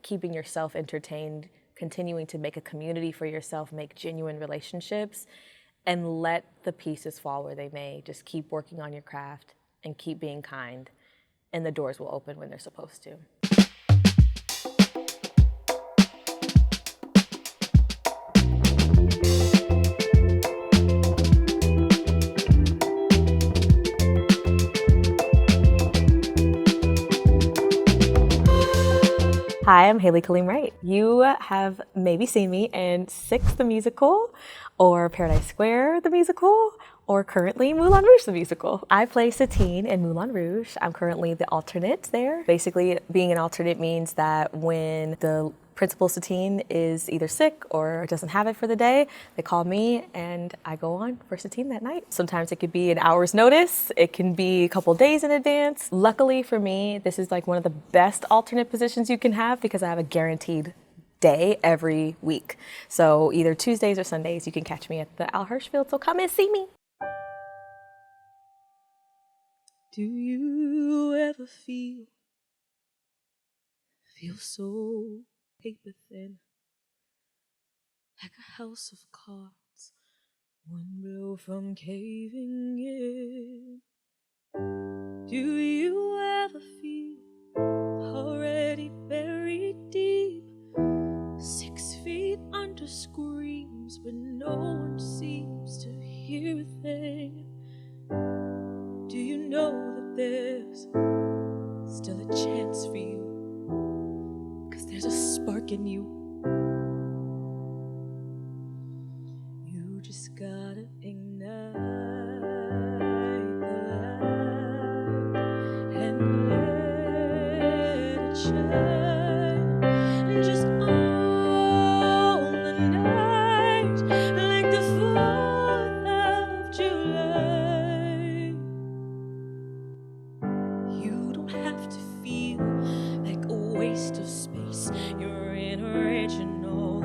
keeping yourself entertained, continuing to make a community for yourself, make genuine relationships, and let the pieces fall where they may. Just keep working on your craft and keep being kind, and the doors will open when they're supposed to. Hi, I'm Hailee Kaleem Wright. You have maybe seen me in Six the Musical, or Paradise Square the Musical, or currently Moulin Rouge the Musical. I play Satine in Moulin Rouge. I'm currently the alternate there. Basically, being an alternate means that when the principal Satine is either sick or doesn't have it for the day, they call me and I go on for Satine that night. Sometimes it could be an hour's notice, it can be a couple days in advance. Luckily for me, this is like one of the best alternate positions you can have because I have a guaranteed day every week. So either Tuesdays or Sundays, you can catch me at the Al Hirschfield, so come and see me. Do you ever feel so paper thin, like a house of cards, one blow from caving in? Do you ever feel already buried deep, 6 feet under screams, but no one seems to hear a thing? Do you know that there's still a chance for you? 'Cause there's a spark in you. You just gotta ignite the light and let it shine. And just own the night like the 4th of July. You don't have to feel like a waste of space. You're an original,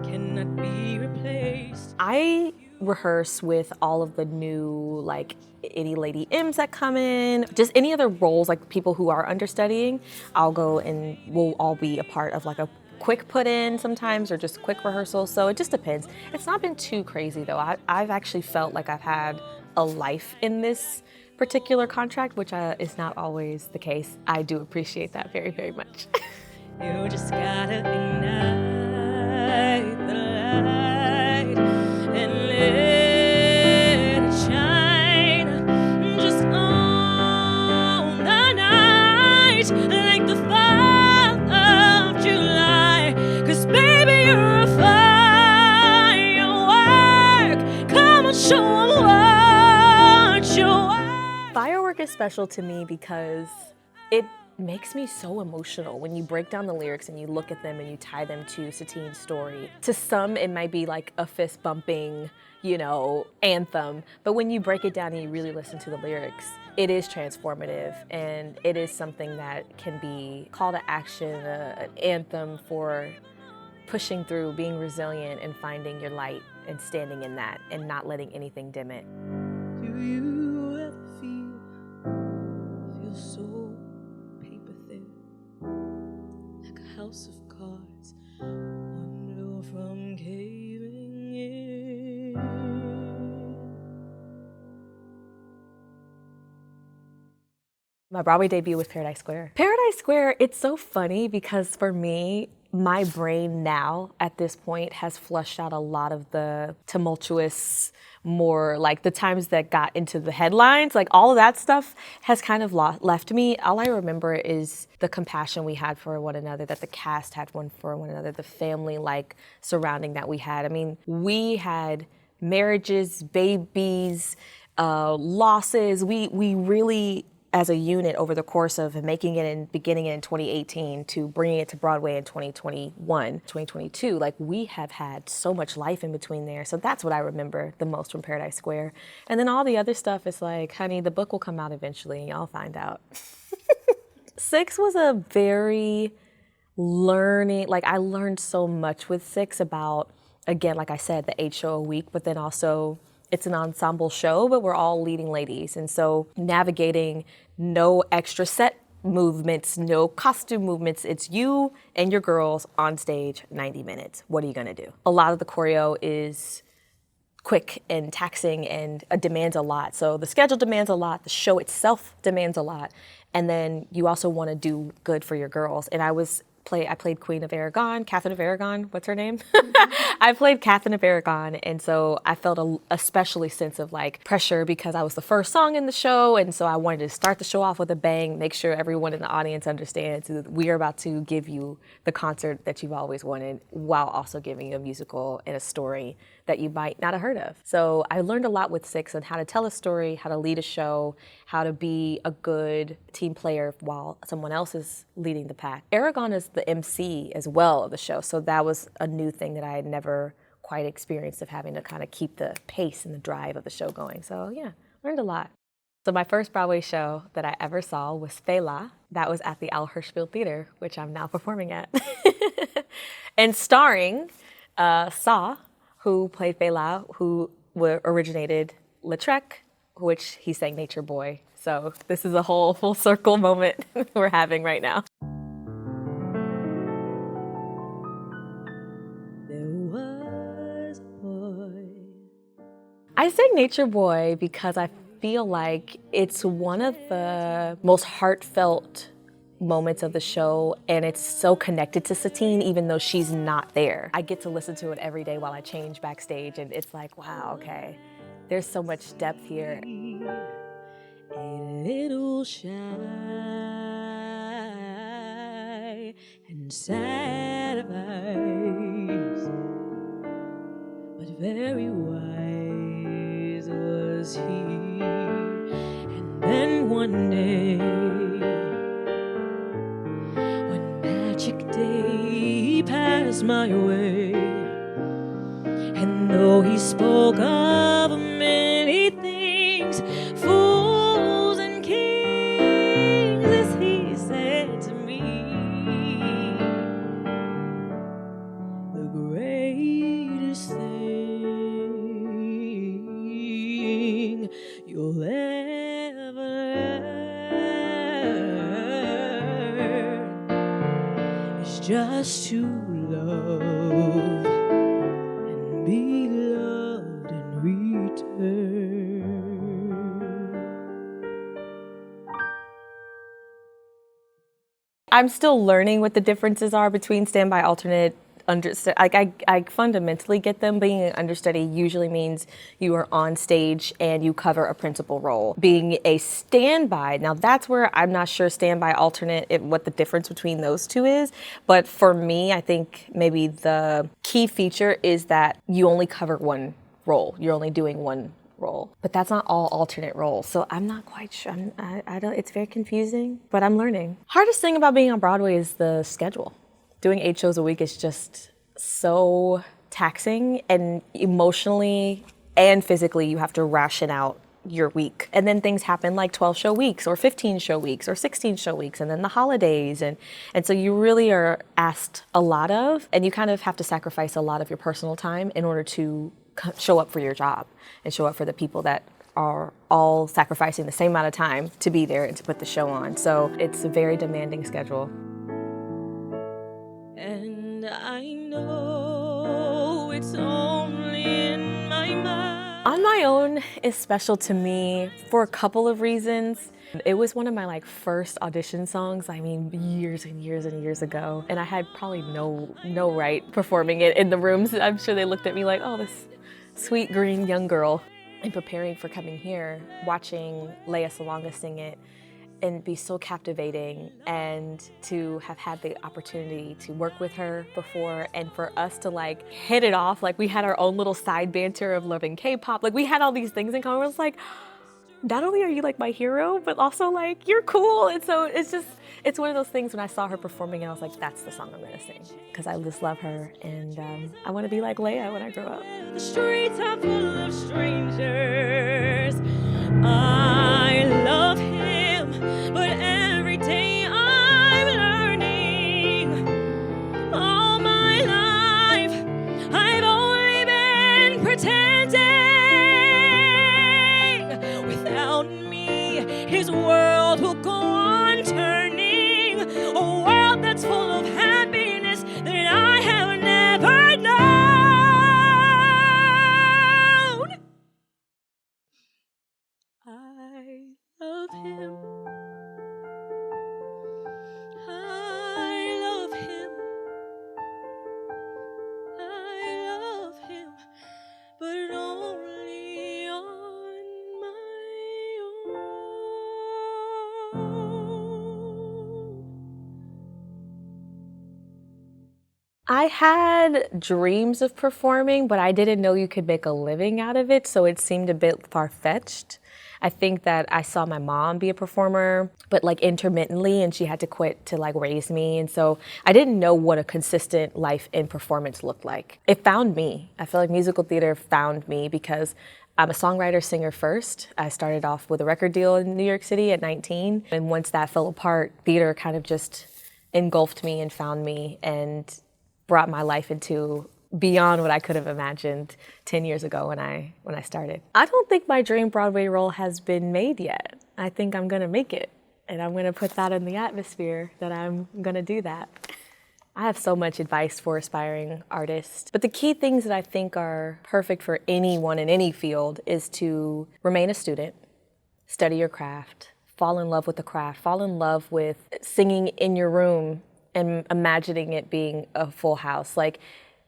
cannot be replaced. I rehearse with all of the new, like, any Lady M's that come in, just any other roles, like people who are understudying. I'll go and we'll all be a part of like a quick put in sometimes, or just quick rehearsals. So it just depends. It's not been too crazy though. I've actually felt like I've had a life in this particular contract, which is not always the case. I do appreciate that very, very much. You just gotta ignite the light and let it shine. Just on the night like the 4th of July. 'Cause baby, you're a firework. Come on, show 'em what you're worth. Firework is special to me because it makes me so emotional when you break down the lyrics and you look at them and you tie them to Satine's story. To some, it might be like a fist bumping, anthem. But when you break it down and you really listen to the lyrics, it is transformative, and it is something that can be call to action, an anthem for pushing through, being resilient, and finding your light and standing in that and not letting anything dim it. Do you ever feel so paper thin, like a house of cards, one blow from caving in? My Broadway debut was Paradise Square. Paradise Square, it's so funny because for me, my brain now at this point has flushed out a lot of the tumultuous, more like the times that got into the headlines, like all of that stuff has kind of left me. All I remember is the compassion we had for one another, that the cast had one for one another, the family like surrounding that we had. I mean, we had marriages, babies, losses. We really, as a unit over the course of making it and beginning it in 2018 to bringing it to Broadway in 2021, 2022, like we have had so much life in between there. So that's what I remember the most from Paradise Square. And then all the other stuff is like, honey, the book will come out eventually and y'all find out. Six was a very I learned so much with Six about, again, like I said, the 8 show a week, but then also it's an ensemble show, but we're all leading ladies. And so navigating no extra set movements, no costume movements. It's you and your girls on stage, 90 minutes. What are you gonna do? A lot of the choreo is quick and taxing and demands a lot. So the schedule demands a lot, the show itself demands a lot, and then you also wanna do good for your girls. And I played Queen of Aragon, Catherine of Aragon, what's her name? I played Catherine of Aragon, and so I felt a especially sense of like pressure because I was the first song in the show, and so I wanted to start the show off with a bang, make sure everyone in the audience understands that we are about to give you the concert that you've always wanted while also giving you a musical and a story that you might not have heard of. So I learned a lot with Six on how to tell a story, how to lead a show, how to be a good team player while someone else is leading the pack. Aragon is the MC as well of the show, so that was a new thing that I had never quite experienced, of having to kind of keep the pace and the drive of the show going. So yeah, learned a lot. So my first Broadway show that I ever saw was Fela. That was at the Al Hirschfeld Theater, which I'm now performing at. And starring Saw, who played Fela, who originated Lautrec, which he sang Nature Boy. So this is a whole full circle moment we're having right now. There was a boy. I sang Nature Boy because I feel like it's one of the most heartfelt moments of the show, and it's so connected to Satine even though she's not there. I get to listen to it every day while I change backstage, and it's like, wow, okay, there's so much depth here. A little shy and sad of eyes, but very wise was he. And then one day, one magic day, he passed my way, and though he spoke of many things, fools and kings, as he said to me, the greatest thing you'll ever learn is just to love and be loved in return. I'm still learning what the differences are between standby, alternate, understudy. Like I fundamentally get them. Being an understudy usually means you are on stage and you cover a principal role. Being a standby, now that's where I'm not sure standby, alternate, what the difference between those two is. But for me, I think maybe the key feature is that you only cover one role. You're only doing one role, but that's not all alternate roles. So I'm not quite sure. I don't. It's very confusing, but I'm learning. Hardest thing about being on Broadway is the schedule. Doing 8 shows a week is just so taxing, and emotionally and physically you have to ration out your week. And then things happen like 12 show weeks or 15 show weeks or 16 show weeks, and then the holidays. And so you really are asked a lot of, and you kind of have to sacrifice a lot of your personal time in order to show up for your job and show up for the people that are all sacrificing the same amount of time to be there and to put the show on. So it's a very demanding schedule. And I know it's only in my mind. On My Own is special to me for a couple of reasons. It was one of my first audition songs, I mean years and years and years ago. And I had probably no right performing it in the rooms. I'm sure they looked at me like, oh, this sweet green young girl. And preparing for coming here, watching Lea Salonga sing it and be so captivating, and to have had the opportunity to work with her before, and for us to hit it off. We had our own little side banter of loving K-pop. We had all these things in common. It was not only are you my hero, but also you're cool. And so it's one of those things when I saw her performing and I was like, that's the song I'm gonna sing. Because I just love her, and I wanna be like Lea when I grow up. The streets are full of strangers. I love him, but every day I'm learning. All my life, I've only been pretending. Without me, his world will go on turning. I had dreams of performing, but I didn't know you could make a living out of it, so it seemed a bit far-fetched. I think that I saw my mom be a performer, but like intermittently, and she had to quit to like raise me. And so I didn't know what a consistent life in performance looked like. It found me. I feel like musical theater found me because I'm a songwriter, singer first. I started off with a record deal in New York City at 19. And once that fell apart, theater kind of just engulfed me and found me and brought my life into beyond what I could have imagined 10 years ago when I started. I don't think my dream Broadway role has been made yet. I think I'm gonna make it, and I'm gonna put that in the atmosphere that I'm gonna do that. I have so much advice for aspiring artists, but the key things that I think are perfect for anyone in any field is to remain a student, study your craft, fall in love with the craft, fall in love with singing in your room and imagining it being a full house. Like,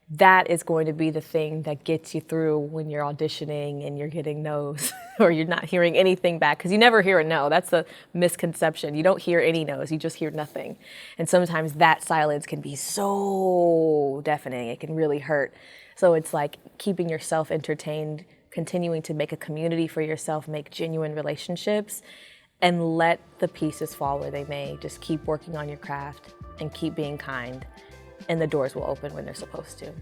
that is going to be the thing that gets you through when you're auditioning and you're getting no's or you're not hearing anything back, because you never hear a no. That's a misconception. You don't hear any no's, you just hear nothing. And sometimes that silence can be so deafening, it can really hurt. So it's like keeping yourself entertained, continuing to make a community for yourself, make genuine relationships, and let the pieces fall where they may. Just keep working on your craft and keep being kind, and the doors will open when they're supposed to.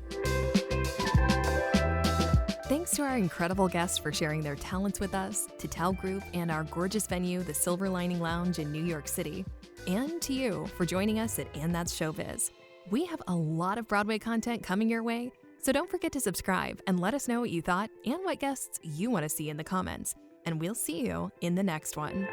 Thanks to our incredible guests for sharing their talents with us, to Tell Group and our gorgeous venue, the Silver Lining Lounge in New York City, and to you for joining us at And That's Showbiz. We have a lot of Broadway content coming your way, so don't forget to subscribe and let us know what you thought and what guests you want to see in the comments. And we'll see you in the next one.